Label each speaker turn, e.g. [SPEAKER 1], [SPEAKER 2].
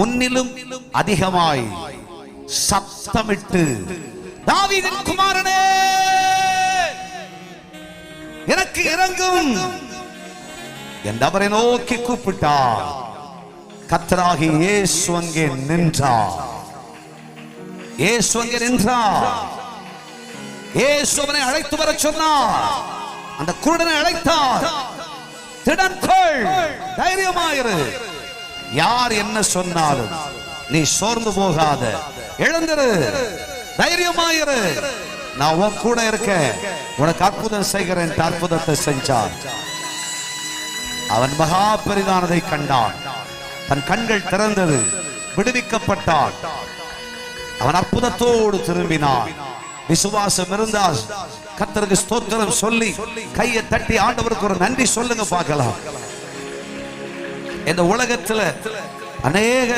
[SPEAKER 1] முன்னிலும் அதிகமாய் சத்தமிட்டு, தாவீதின் குமாரனே எனக்கு இறங்கும் என்று அவரை நோக்கி கூப்பிட்டார். கர்த்தராகிய இயேசு அங்கே நின்றார். இயேசு அங்கே நின்றார். இயேசு அவனை அழைத்து வர சொன்னார். அந்த குருடனை அழைத்தார். திடன் கொள், தைரியமாயிரு. யார் என்ன சொன்னாலும் நீ சோர்ந்து போகாத, எழுந்திரு, தைரியமாயிரு. நான் உன் கூட இருக்கேன், உனக்கு அற்புதம் செய்கிறேன். அற்புதத்தை செஞ்சான். அவன் மகா பெரிதானதை கண்டான். தன் கண்கள் திறந்தது, விடுவிக்கப்பட்டான். அவன் அற்புதத்தோடு திரும்பினான். விசுவாசம் இருந்தால் கர்த்தருக்கு ஸ்தோத்திரம் சொல்லி கையை தட்டி ஆண்டவருக்கு ஒரு நன்றி சொல்லுங்க பார்க்கலாம். இந்த உலகத்துல அநேக